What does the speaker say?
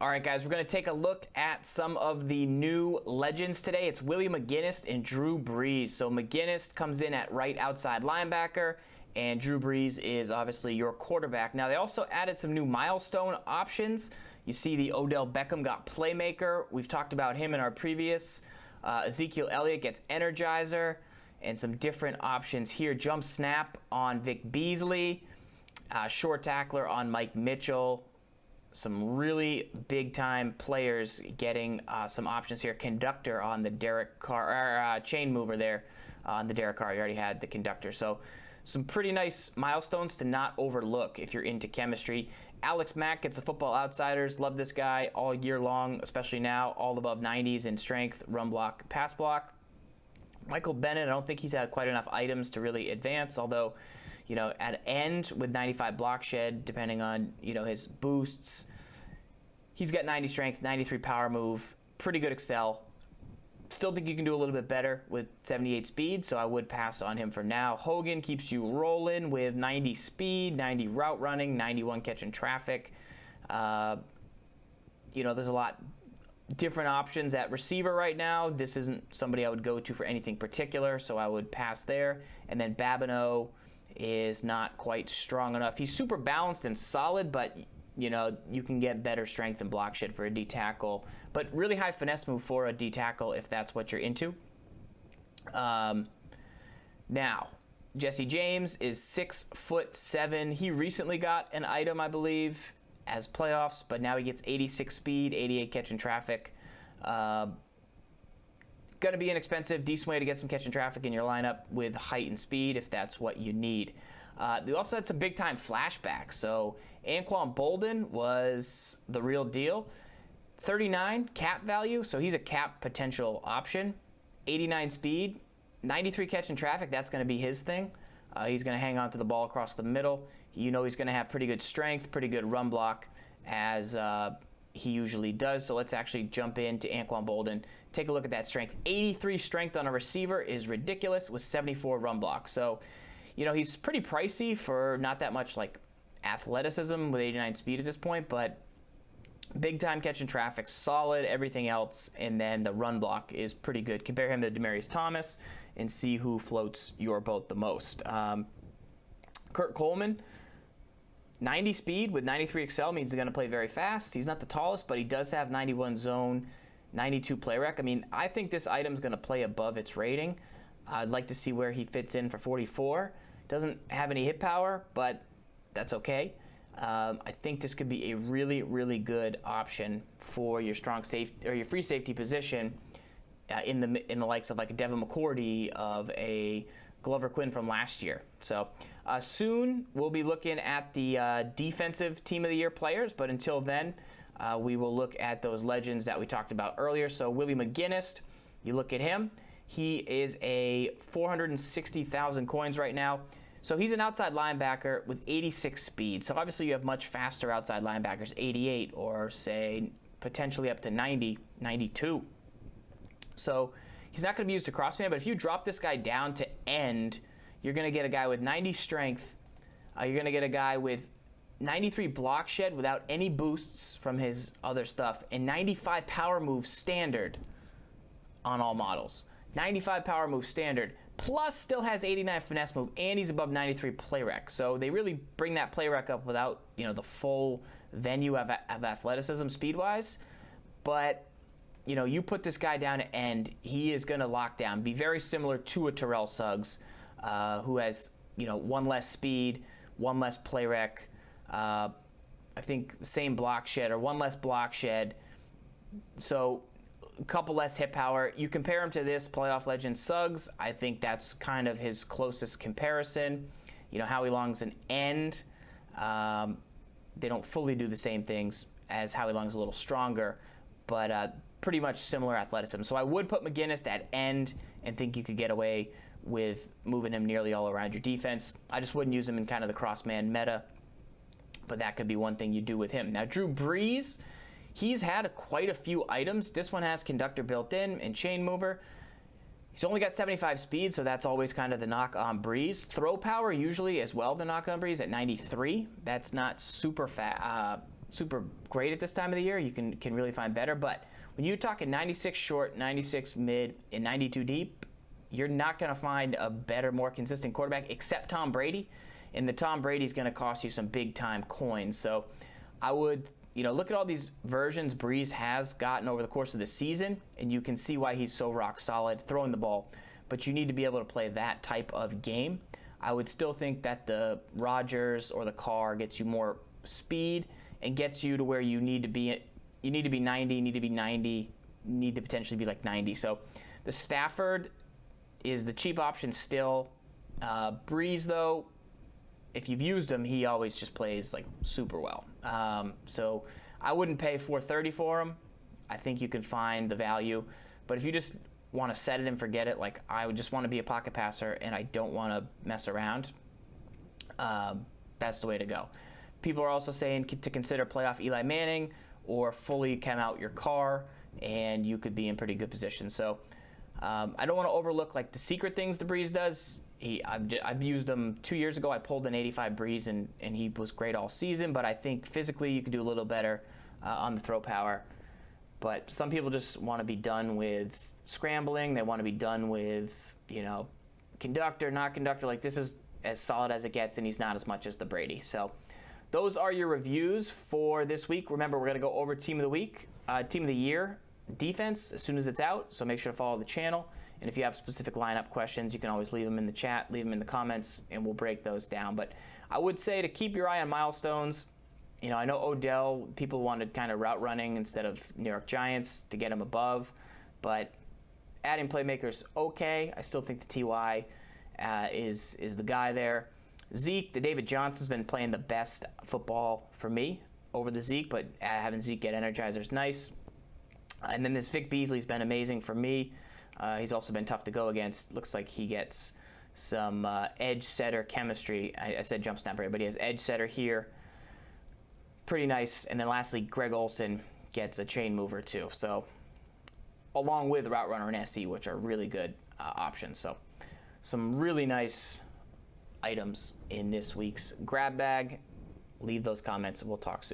All right, guys, we're going to take a look at some of the new legends today. It's Willie McGinest and Drew Brees. So McGinest comes in at right outside linebacker, and Drew Brees is obviously your quarterback. Now, they also added some new milestone options. You see the Odell Beckham got playmaker. We've talked about him in our previous. Ezekiel Elliott gets energizer, and some different options here. Jump snap on Vic Beasley, short tackler on Mike Mitchell. Some really big-time players getting some options here. Conductor on the Derek Carr, chain mover there on the Derek Carr. You already had the conductor. So some pretty nice milestones to not overlook if you're into chemistry. Alex Mack gets a Football Outsiders. Love this guy all year long, especially now. All above 90s in strength, run block, pass block. Michael Bennett, I don't think he's had quite enough items to really advance, although, you know, at end with 95 block shed, depending on, you know, his boosts. He's got 90 strength, 93 power move, pretty good excel. Still think you can do a little bit better with 78 speed, so I would pass on him for now. Hogan keeps you rolling with 90 speed, 90 route running, 91 catching traffic. You know, there's a lot different options at receiver right now. This isn't somebody I would go to for anything particular, so I would pass there. And then Babineau is not quite strong enough. He's super balanced and solid, but you know, you can get better strength and block shed for a D tackle, but really high finesse move for a D tackle if that's what you're into. Now, Jesse James is 6'7". He recently got an item, I believe, as playoffs, but now he gets 86 speed, 88 catching traffic. Going to be inexpensive, decent way to get some catching traffic in your lineup with height and speed if that's what you need. They also had some big-time flashbacks. So Anquan Boldin was the real deal. 39 cap value, so he's a cap potential option. 89 speed, 93 catching traffic, that's going to be his thing. He's going to hang on to the ball across the middle. You know he's going to have pretty good strength, pretty good run block, as he usually does. So let's actually jump into Anquan Boldin. Take a look at that strength. 83 strength on a receiver is ridiculous with 74 run block. So, you know, he's pretty pricey for not that much like athleticism with 89 speed at this point, but big time catching traffic, solid, everything else, and then the run block is pretty good. Compare him to Demaryius Thomas and see who floats your boat the most. Kurt Coleman, 90 speed with 93 excel means he's going to play very fast. He's not the tallest, but he does have 91 zone, 92 play rec. I mean, I think this item's going to play above its rating. I'd like to see where he fits in for 44. Doesn't have any hit power, but that's okay. I think this could be a really, really good option for your strong safety or your free safety position in the likes of like a Devin McCourty, of a Glover Quinn from last year. So soon we'll be looking at the defensive team of the year players, but until then we will look at those legends that we talked about earlier. So Willie McGinest, you look at him. He is a 460,000 coins right now. So he's an outside linebacker with 86 speed. So obviously you have much faster outside linebackers, 88 or say potentially up to 90, 92. So he's not going to be used to crossman, but if you drop this guy down to end, you're going to get a guy with 90 strength. You're going to get a guy with 93 block shed without any boosts from his other stuff, and 95 power move standard on all models. 95 power move standard, plus still has 89 finesse move, and he's above 93 play rec. So they really bring that play rec up without, you know, the full venue of athleticism speed-wise. But, you know, you put this guy down to end, he is going to lock down. Be very similar to a Terrell Suggs, who has, you know, one less speed, one less play rec, I think same block shed or one less block shed. So a couple less hit power. You compare him to this playoff legend Suggs, I think that's kind of his closest comparison. You know, Howie Long's an end. They don't fully do the same things as Howie Long's a little stronger, but pretty much similar athleticism. So I would put McGinest at end and think you could get away with moving him nearly all around your defense. I just wouldn't use him in kind of the cross-man meta, but that could be one thing you do with him. Now, Drew Brees, he's had quite a few items. This one has conductor built in and chain mover. He's only got 75 speed, so that's always kind of the knock on Brees. Throw power usually as well, the knock on Brees at 93. That's not super super great at this time of the year. You can really find better. But when you're talking 96 short, 96 mid, and 92 deep, you're not going to find a better, more consistent quarterback except Tom Brady. And the Tom Brady's going to cost you some big-time coins. So I would, look at all these versions Brees has gotten over the course of the season, and you can see why he's so rock solid throwing the ball. But you need to be able to play that type of game. I would still think that the Rodgers or the Carr gets you more speed and gets you to where you need to be. You need to be 90, you need to be 90, you need to potentially be like 90. So the Stafford is the cheap option still. Brees, though, if you've used him, he always just plays like super well. So I wouldn't pay $430 for him. I think you can find the value. But if you just want to set it and forget it, like I would just want to be a pocket passer and I don't want to mess around, that's the way to go. People are also saying to consider playoff Eli Manning or fully chem out your car, and you could be in pretty good position. So I don't want to overlook like the secret things the Brees does. I've used him 2 years ago. I pulled an 85 Brees, and he was great all season. But I think physically you could do a little better on the throw power. But some people just want to be done with scrambling. They want to be done with, conductor, not conductor. Like, this is as solid as it gets, and he's not as much as the Brady. So those are your reviews for this week. Remember, we're going to go over Team of the Week, Team of the Year defense as soon as it's out. So make sure to follow the channel. And if you have specific lineup questions, you can always leave them in the chat, leave them in the comments, and we'll break those down. But I would say to keep your eye on milestones. I know Odell, people wanted kind of route running instead of New York Giants to get him above. But adding playmakers, okay. I still think the TY is the guy there. Zeke, the David Johnson's been playing the best football for me over the Zeke, but having Zeke get Energizer is nice. And then this Vic Beasley's been amazing for me. He's also been tough to go against. Looks like he gets some edge setter chemistry. I said jump snapper, but he has edge setter here. Pretty nice. And then lastly, Greg Olsen gets a chain mover too. So along with route runner and SE, which are really good options. So some really nice items in this week's grab bag. Leave those comments and we'll talk soon.